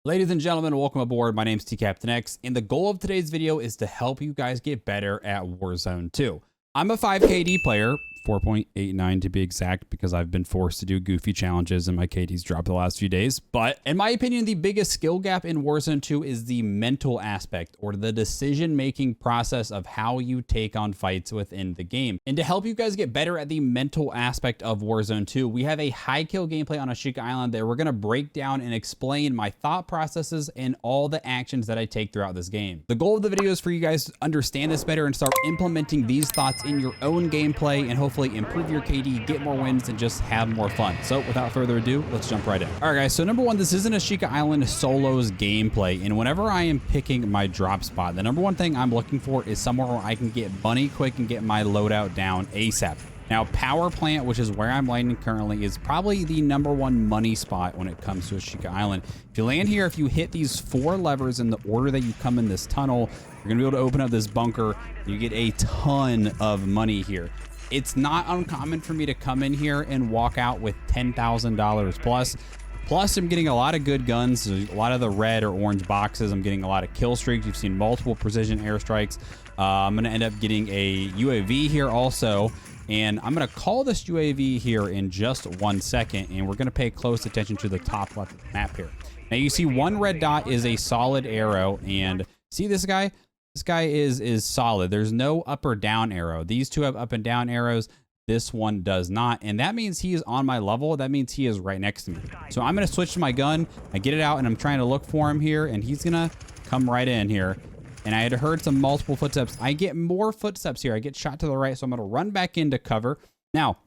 Ladies and gentlemen, welcome aboard. My name is TCaptainX, and the goal of today's video is to help you guys get better at Warzone 2. I'm a 5 KD player, 4.89 to be exact, because I've been forced to do goofy challenges and my KD's dropped the last few days. But in my opinion, the biggest skill gap in Warzone 2 is the mental aspect, or the decision-making process of how you take on fights within the game. And to help you guys get better at the mental aspect of Warzone 2, we have a high kill gameplay on Ashika Island that we're going to break down and explain my thought processes and all the actions that I take throughout this game. The goal of the video is for you guys to understand this better and start implementing these thoughts in your own gameplay and hopefully improve your KD, get more wins, and just have more fun. So without further ado, let's jump right in. All right, guys, so number one, this is an Ashika Island solos gameplay, and whenever I am picking my drop spot, the number one thing I'm looking for is somewhere where I can get bunny quick and get my loadout down ASAP. Now, power plant, which is where I'm landing currently, is probably the number one money spot when it comes to Ashika Island. If you land here, if you hit these 4 levers in the order that you come in this tunnel, you're gonna be able to open up this bunker. You get a ton of money here. It's not uncommon for me to come in here and walk out with $10,000 plus. Plus, I'm getting a lot of good guns, a lot of the red or orange boxes. I'm getting a lot of kill streaks. You've seen multiple precision airstrikes. I'm gonna end up getting a UAV here also. And I'm going to call this UAV here in just 1 second, and we're going to pay close attention to the top left of the map here. Now, you see one red dot is a solid arrow, and see this guy? This guy is solid. There's no up or down arrow. These two have up and down arrows. This one does not, and that means he is on my level. That means he is right next to me. So I'm going to switch to my gun. I get it out, and I'm trying to look for him here, and he's going to come right in here. And I had heard some multiple footsteps. I get more footsteps here. I get shot to the right, so I'm going to run back into cover. Now,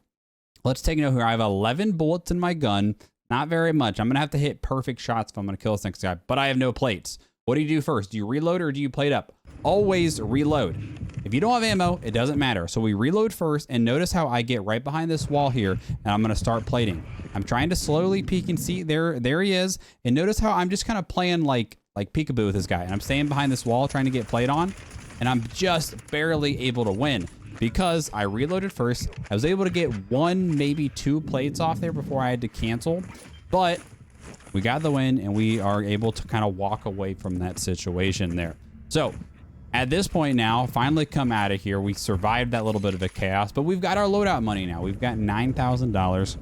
let's take a note here. I have 11 bullets in my gun. Not very much. I'm going to have to hit perfect shots if I'm going to kill this next guy, but I have no plates. What do you do first? Do you reload or do you plate up? Always reload. If you don't have ammo, it doesn't matter. So we reload first, and notice how I get right behind this wall here, and I'm going to start plating. I'm trying to slowly peek and see. There he is. And notice how I'm just kind of playing like peekaboo with this guy, and I'm staying behind this wall trying to get played on, and I'm just barely able to win because I reloaded first. I was able to get 1, maybe 2 plates off there before I had to cancel, but we got the win, and we are able to kind of walk away from that situation there. So at this point now, finally come out of here. We survived that little bit of a chaos, but we've got our loadout money now. We've got $9,000.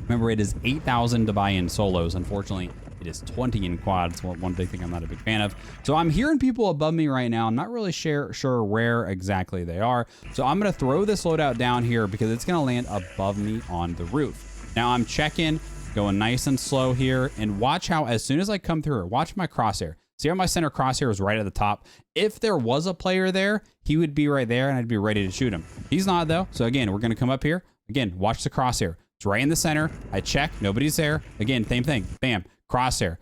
Remember, it is $8,000 to buy in solos. Unfortunately, it is 20 in quads. Well, one big thing I'm not a big fan of. So I'm hearing people above me right now. I'm not really sure where exactly they are. So I'm going to throw this loadout down here because it's going to land above me on the roof. Now I'm checking, going nice and slow here. And watch how as soon as I come through, watch my crosshair. See how my center crosshair is right at the top? If there was a player there, he would be right there and I'd be ready to shoot him. He's not though. So again, we're going to come up here. Again, watch the crosshair. It's right in the center. I check. Nobody's there. Again, same thing. Bam. Crosshair.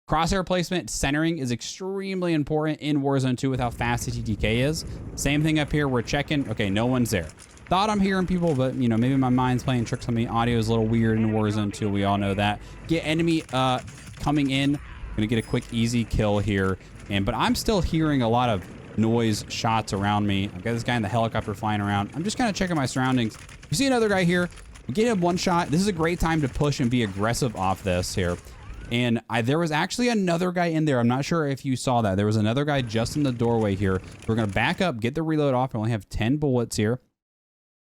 Crosshair placement, centering is extremely important in Warzone 2 with how fast the TTK is. Same thing up here. We're checking. Okay, no one's there. Thought I'm hearing people, but, you know, maybe my mind's playing tricks on me. Audio is a little weird in Warzone 2. We all know that. Get enemy coming in. Gonna get a quick, easy kill here. But I'm still hearing a lot of noise, shots around me. I've got this guy in the helicopter flying around. I'm just kind of checking my surroundings. You see another guy here. We get him one shot. This is a great time to push and be aggressive off this here. And there was actually another guy in there. I'm not sure if you saw that. There was another guy just in the doorway here. We're going to back up, get the reload off. I only have 10 bullets here.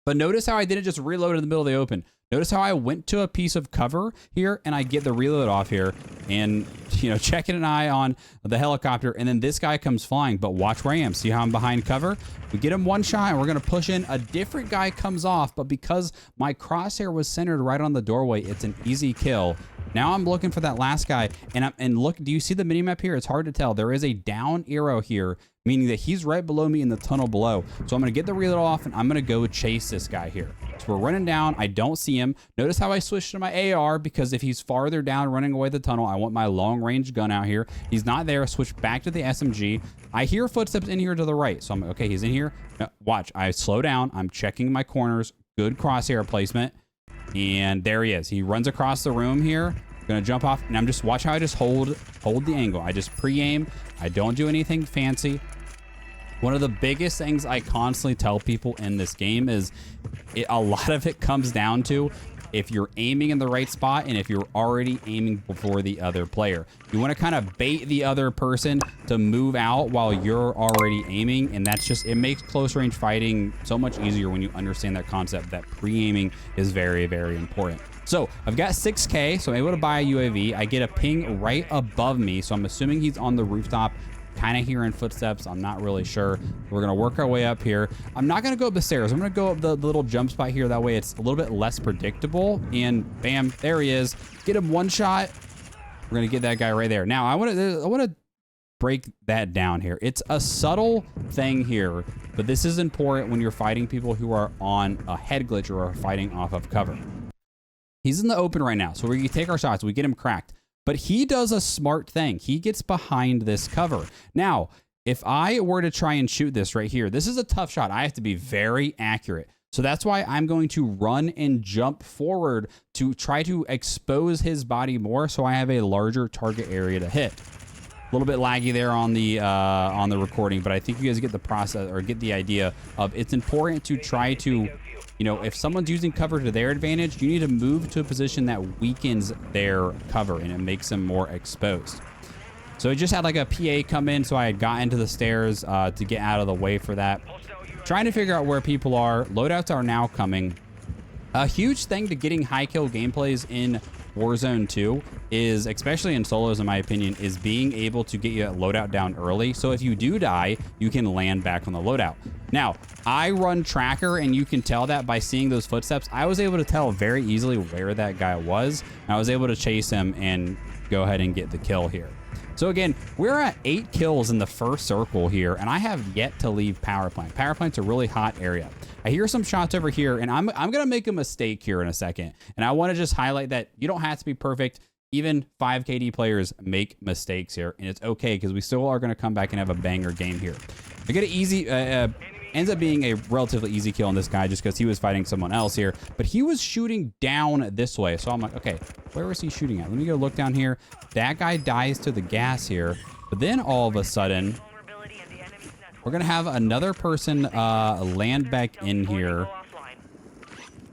But notice how I didn't just reload in the middle of the open. Notice how I went to a piece of cover here and I get the reload off here and, you know, checking an eye on the helicopter. And then this guy comes flying, but watch where I am. See how I'm behind cover? We get him one shot and we're going to push in. A different guy comes off, but because my crosshair was centered right on the doorway, it's an easy kill. Now I'm looking for that last guy, and look, do you see the minimap here? It's hard to tell. There is a down arrow here, meaning that he's right below me in the tunnel below. So I'm going to get the reload off, and I'm going to go chase this guy here. So we're running down. I don't see him. Notice how I switched to my AR, because if he's farther down running away the tunnel, I want my long-range gun out here. He's not there. Switch back to the SMG. I hear footsteps in here to the right. So I'm okay, he's in here. No, watch, I slow down. I'm checking my corners. Good crosshair placement. And there he is. He runs across the room here. Gonna jump off, and I'm just watch how I just hold the angle. I just pre-aim. I don't do anything fancy. One of the biggest things I constantly tell people in this game is a lot of it comes down to if you're aiming in the right spot and if you're already aiming before the other player. You want to kind of bait the other person to move out while you're already aiming, and that's just, it makes close range fighting so much easier when you understand that concept that pre-aiming is very, very important. So I've got 6K, so I'm able to buy a UAV. I get a ping right above me, so I'm assuming he's on the rooftop, kind of hearing footsteps. I'm not really sure. We're going to work our way up here. I'm not going to go up the stairs. I'm going to go up the little jump spot here. That way it's a little bit less predictable. And bam, there he is. Get him one shot. We're going to get that guy right there. Now, I want to break that down here. It's a subtle thing here, but this is important when you're fighting people who are on a head glitch or are fighting off of cover. He's in the open right now, so we take our shots. We get him cracked. But he does a smart thing. He gets behind this cover. Now, if I were to try and shoot this right here, this is a tough shot. I have to be very accurate. So that's why I'm going to run and jump forward to try to expose his body more so I have a larger target area to hit. A little bit laggy there on the recording, but I think you guys get the process or get the idea of it's important to try to, you know, if someone's using cover to their advantage, you need to move to a position that weakens their cover and it makes them more exposed. So it just had like a PA come in, so I had got into the stairs to get out of the way for that. Trying to figure out where people are. Loadouts are now coming. A huge thing to getting high kill gameplays in Warzone 2 is, especially in solos in my opinion, is being able to get you that loadout down early. So if you do die, you can land back on the loadout. Now, I run tracker and you can tell that by seeing those footsteps. I was able to tell very easily where that guy was. And I was able to chase him and go ahead and get the kill here. So again, we're at 8 kills in the first circle here, and I have yet to leave power plant. Power plant's a really hot area. I hear some shots over here, and I'm gonna make a mistake here in a second. And I want to just highlight that you don't have to be perfect. Even 5KD players make mistakes here, and it's okay because we still are gonna come back and have a banger game here. I get an easy, ends up being a relatively easy kill on this guy just because he was fighting someone else here, but he was shooting down this way. So I'm like, okay, where was he shooting at? Let me go look down here. That guy dies to the gas here, but then all of a sudden, we're gonna have another person land back in here.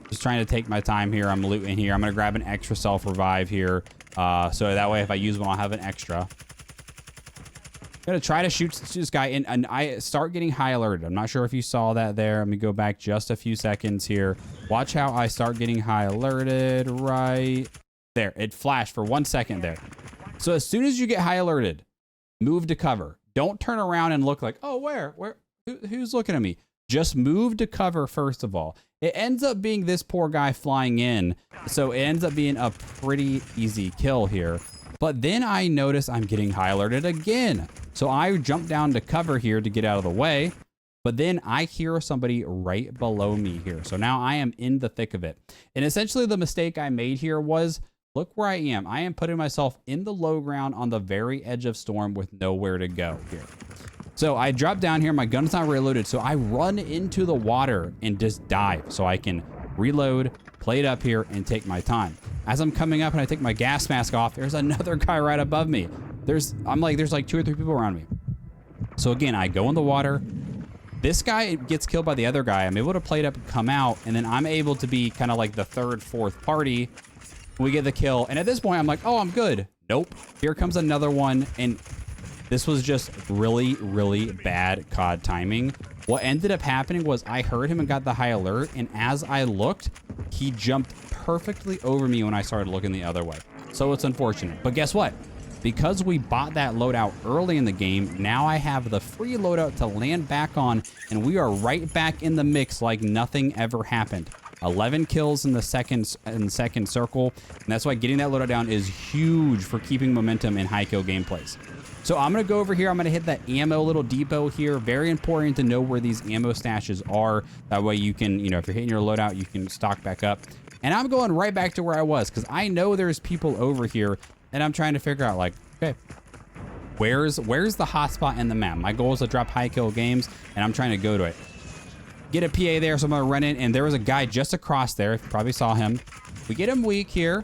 Just trying to take my time here. I'm looting here. I'm gonna grab an extra self-revive here. So that way if I use one, I'll have an extra. Gonna try to shoot this guy in, and I start getting high alerted. I'm not sure if you saw that there. Let me go back just a few seconds here. Watch how I start getting high alerted right there. It flashed for 1 second there. So as soon as you get high alerted, move to cover. Don't turn around and look like, oh, who's looking at me? Just move to cover first of all. It ends up being this poor guy flying in. So it ends up being a pretty easy kill here. But then I notice I'm getting high alerted again. So I jump down to cover here to get out of the way, but then I hear somebody right below me here. So now I am in the thick of it. And essentially the mistake I made here was, look where I am. I am putting myself in the low ground on the very edge of storm with nowhere to go here. So I drop down here, my gun's not reloaded. So I run into the water and just dive so I can reload, play it up here and take my time. As I'm coming up and I take my gas mask off, there's another guy right above me. There's like 2 or 3 people around me. So again, I go in the water. This guy gets killed by the other guy. I'm able to play it up and come out, and then I'm able to be kind of like the 3rd, 4th party. We get the kill, and at this point, I'm like, oh, I'm good. Nope. Here comes another one, and this was just really, really bad COD timing. What ended up happening was I heard him and got the high alert, and as I looked, he jumped perfectly over me when I started looking the other way. So it's unfortunate. But guess what? Because we bought that loadout early in the game, now I have the free loadout to land back on, and we are right back in the mix like nothing ever happened. 11 kills in the second circle, and that's why getting that loadout down is huge for keeping momentum in high kill gameplays. So I'm gonna go over here. I'm gonna hit that ammo little depot here. Very important to know where these ammo stashes are. That way you can, you know, if you're hitting your loadout, you can stock back up. And I'm going right back to where I was because I know there's people over here. And I'm trying to figure out, like, okay, where's the hotspot in the map? My goal is to drop high kill games, and I'm trying to go to it. Get a PA there, so I'm gonna run in, and there was a guy just across there. You probably saw him. We get him weak here,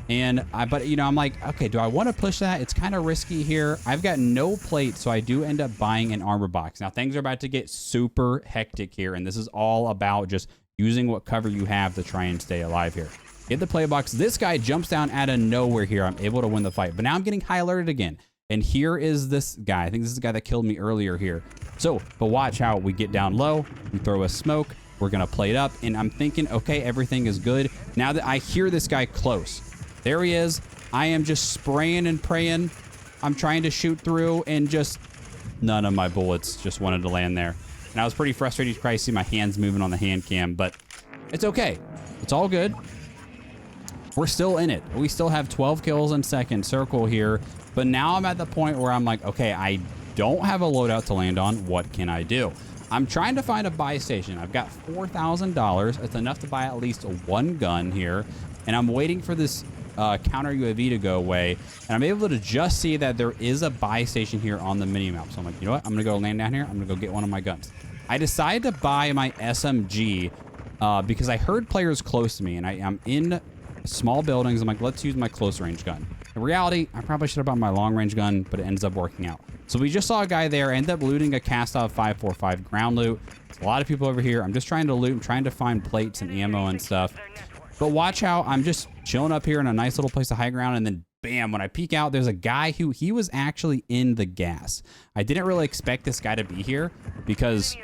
and but you know, I'm like, okay, do I want to push that? It's kind of risky here. I've got no plate, so I do end up buying an armor box. Now things are about to get super hectic here, and this is all about just using what cover you have to try and stay alive here. Get the play box. This guy jumps down out of nowhere here. I'm able to win the fight, but now I'm getting high alerted again. And here is this guy. I think this is the guy that killed me earlier here. So, but watch how we get down low. We throw a smoke. We're going to play it up. And I'm thinking, okay, everything is good. Now that I hear this guy close. There he is. I am just spraying and praying. I'm trying to shoot through and just none of my bullets just wanted to land there. And I was pretty frustrated. You can probably see my hands moving on the hand cam, but it's okay. It's all good. We're still in it. We still have 12 kills in second circle here. But now I'm at the point where I'm like, okay, I don't have a loadout to land on. What can I do? I'm trying to find a buy station. I've got $4,000. It's enough to buy at least one gun here. And I'm waiting for this counter UAV to go away. And I'm able to just see that there is a buy station here on the minimap. So I'm like, you know what? I'm going to go land down here. I'm going to go get one of my guns. I decided to buy my SMG because I heard players close to me. And I'm in small buildings. I'm like, let's use my close range gun. In reality, I probably should have bought my long range gun, but it ends up working out. So we just saw a guy there, end up looting a cast-off 5.45 ground loot. There's a lot of people over here. I'm just trying to loot. I'm trying to find plates and ammo and stuff. But watch how I'm just chilling up here in a nice little place of high ground, and then bam, when I peek out, there's a guy who he was actually in the gas. I didn't really expect this guy to be here because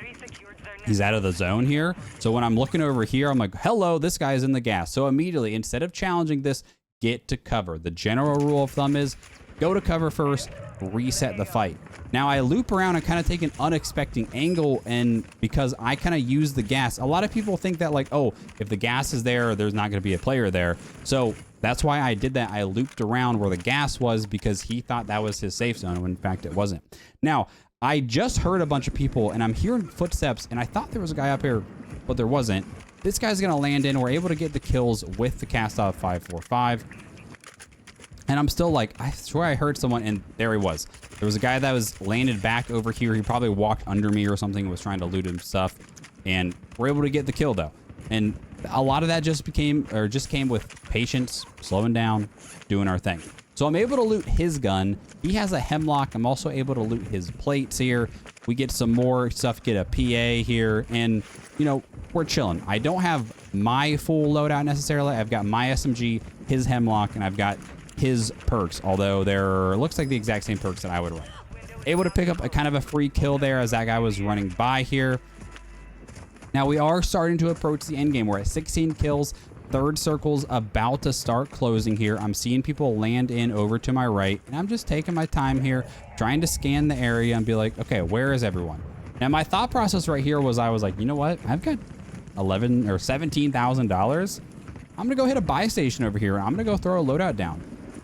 he's out of the zone here. So when I'm looking over here, I'm like, hello, this guy's in the gas. So immediately, instead of challenging this, get to cover. The general rule of thumb is go to cover first, reset the fight. Now I loop around and kind of take an unexpected angle, and because I kind of use the gas, a lot of people think that like, oh, if the gas is there, there's not going to be a player there. So that's why I did that. I looped around where the gas was because he thought that was his safe zone, when in fact it wasn't. Now, I just heard a bunch of people and I'm hearing footsteps, and I thought there was a guy up here, but there wasn't. This guy's going to land in. We're able to get the kills with the cast-off 5.45. And I'm still like, I swear I heard someone, and there he was. There was a guy that was landed back over here. He probably walked under me or something, was trying to loot him stuff. And we're able to get the kill, though. And a lot of that just came with patience, slowing down, doing our thing. So I'm able to loot his gun. He has a hemlock. I'm also able to loot his plates here. We get some more stuff, get a PA here, and, you know, we're chilling. I don't have my full loadout necessarily. I've got my SMG, his hemlock, and I've got his perks, although they're looks like the exact same perks that I would run. Able to pick up a kind of a free kill there as that guy was running by here. Now we are starting to approach the end game. We're at 16 kills. Third circle's about to start closing here. I'm seeing people land in over to my right, and I'm just taking my time here, trying to scan the area and be like, okay, where is everyone? Now my thought process right here was, I was like, you know what? I've got $11,000 or $17,000. I'm gonna go hit a buy station over here. I'm gonna go throw a loadout down.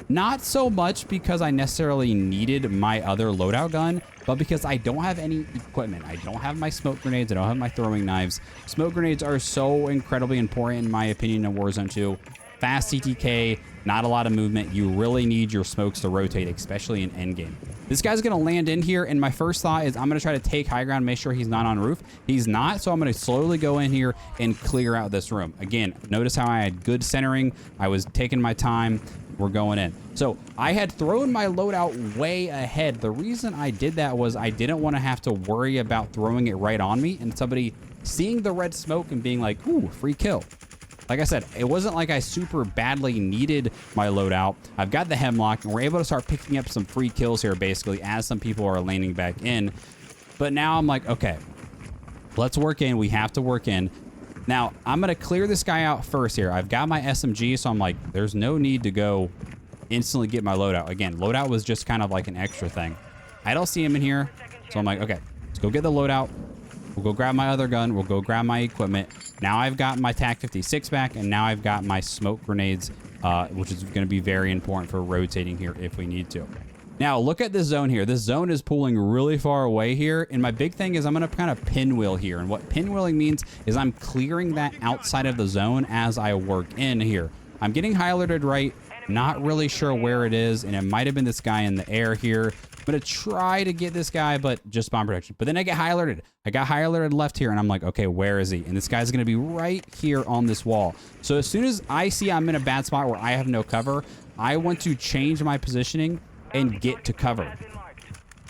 Not so much because I necessarily needed my other loadout gun, but because I don't have any equipment. I don't have my smoke grenades. I don't have my throwing knives. Smoke grenades are so incredibly important, in my opinion, in Warzone 2. Fast CTK, not a lot of movement. You really need your smokes to rotate, especially in endgame. This guy's going to land in here, and my first thought is I'm going to try to take high ground, make sure he's not on roof. He's not, so I'm going to slowly go in here and clear out this room. Again, notice how I had good centering. I was taking my time. We're going in. So I had thrown my loadout way ahead. The reason I did that was I didn't want to have to worry about throwing it right on me and somebody seeing the red smoke and being like, ooh, free kill. Like I said, it wasn't like I super badly needed my loadout. I've got the hemlock, and we're able to start picking up some free kills here, basically, as some people are landing back in. But now I'm like, okay, let's work in. We have to work in. Now, I'm going to clear this guy out first here. I've got my SMG, so I'm like, there's no need to go instantly get my loadout. Again, loadout was just kind of like an extra thing. I don't see him in here, so I'm like, okay, let's go get the loadout. We'll go grab my other gun. We'll go grab my equipment. Now I've got my TAC 56 back, and now I've got my smoke grenades, which is going to be very important for rotating here if we need to. Now, look at this zone here. This zone is pulling really far away here, and my big thing is I'm going to kind of pinwheel here. And what pinwheeling means is I'm clearing that outside of the zone as I work in here. I'm getting high alerted right, not really sure where it is, and it might have been this guy in the air here. I'm going to try to get this guy, but just bomb protection. But then I get high alerted. I got high alerted left here, and I'm like, okay, where is he? And this guy's going to be right here on this wall. So as soon as I see I'm in a bad spot where I have no cover, I want to change my positioning and get to cover.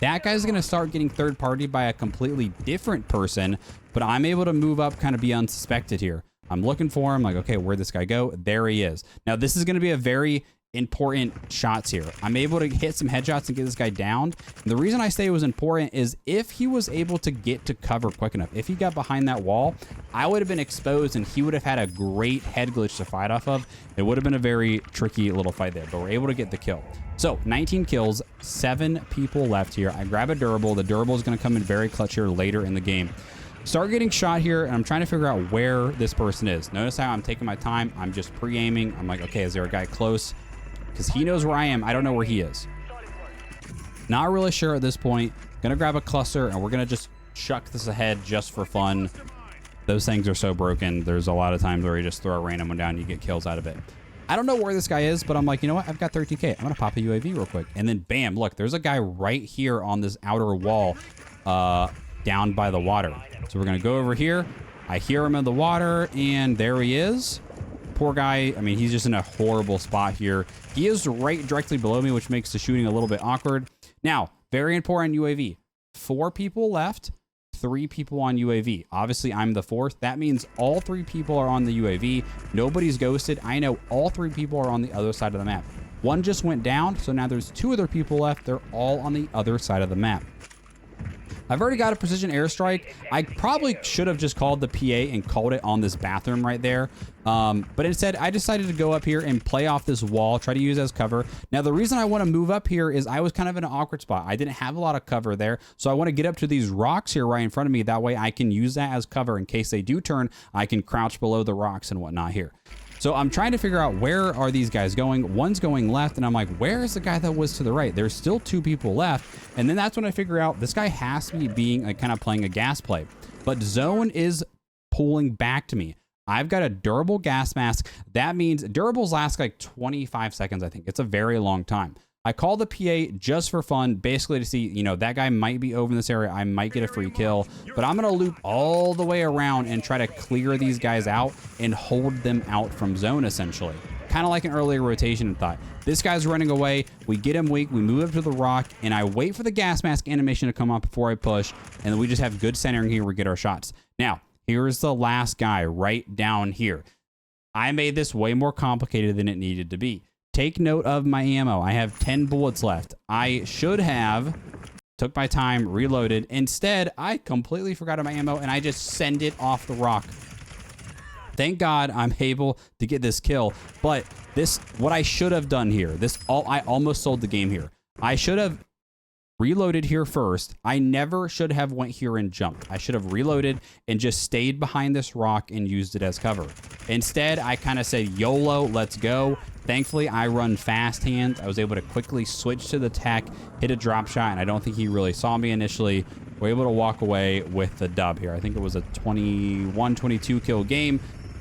That guy's going to start getting third party by a completely different person, but I'm able to move up, kind of be unsuspected here. I'm looking for him. Like, okay, where'd this guy go? There he is. Now, this is going to be a very important shots here. I'm able to hit some headshots and get this guy down. And the reason I say it was important is if he was able to get to cover quick enough, if he got behind that wall, I would have been exposed and he would have had a great head glitch to fight off of. It would have been a very tricky little fight there, but we're able to get the kill. So 19 kills, 7 people left here. I grab a durable. The durable is going to come in very clutch here later in the game. Start getting shot here, and I'm trying to figure out where this person is. Notice how I'm taking my time. I'm just pre-aiming. I'm like, okay, is there a guy close? Because he knows where I am. I don't know where he is. Not really sure at this point. Gonna grab a cluster, and we're gonna just chuck this ahead just for fun. Those things are so broken. There's a lot of times where you just throw a random one down and you get kills out of it. I don't know where this guy is, but I'm like, you know what? I've got 13K. I'm gonna pop a UAV real quick. And then bam, look, there's a guy right here on this outer wall down by the water. So we're gonna go over here. I hear him in the water, and there he is. Poor guy. I mean, he's just in a horrible spot here. He is right directly below me, which makes the shooting a little bit awkward. Now, very important UAV. 4 people left, 3 people on UAV. Obviously, I'm the 4th. That means all 3 people are on the UAV. Nobody's ghosted. I know all 3 people are on the other side of the map. 1 just went down, so now there's 2 other people left. They're all on the other side of the map. I've already got a precision airstrike. I probably should have just called the PA and called it on this bathroom right there. But instead, I decided to go up here and play off this wall, try to use it as cover. Now, the reason I want to move up here is I was kind of in an awkward spot. I didn't have a lot of cover there. So I want to get up to these rocks here right in front of me. That way I can use that as cover in case they do turn. I can crouch below the rocks and whatnot here. So I'm trying to figure out where are these guys going. One's going left, and I'm like, where is the guy that was to the right? There's still 2 people left. And then that's when I figure out this guy has to be being like kind of playing a gas play. But zone is pulling back to me. I've got a durable gas mask. That means durables last like 25 seconds, I think. It's a very long time. I call the PA just for fun, basically to see, you know, that guy might be over in this area. I might get a free kill, but I'm going to loop all the way around and try to clear these guys out and hold them out from zone, essentially. Kind of like an earlier rotation and thought. This guy's running away. We get him weak. We move up to the rock, and I wait for the gas mask animation to come up before I push, and then we just have good centering here. We get our shots. Now, here's the last guy right down here. I made this way more complicated than it needed to be. Take note of my ammo. I have 10 bullets left. I should have took my time, reloaded. Instead, I completely forgot my ammo and I just send it off the rock. Thank God I'm able to get this kill. But this, what I should have done here, I almost sold the game here. I should have reloaded here first. I never should have went here and jumped. I should have reloaded and just stayed behind this rock and used it as cover. Instead, I kind of said, YOLO, let's go. Thankfully, I run fast hands. I was able to quickly switch to the tech, hit a drop shot, and I don't think he really saw me initially. We're able to walk away with the dub here. I think it was a 21-22 kill game.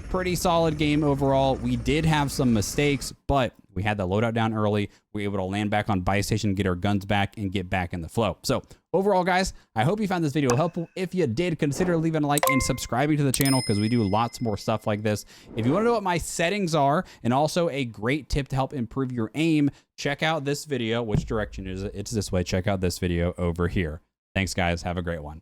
Pretty solid game overall. We did have some mistakes, but we had the loadout down early. We were able to land back on buy station, get our guns back, and get back in the flow. So overall, guys, I hope you found this video helpful. If you did, consider leaving a like and subscribing to the channel because we do lots more stuff like this. If you want to know what my settings are and also a great tip to help improve your aim, check out this video. Which direction is it? It's this way. Check out this video over here. Thanks, guys. Have a great one.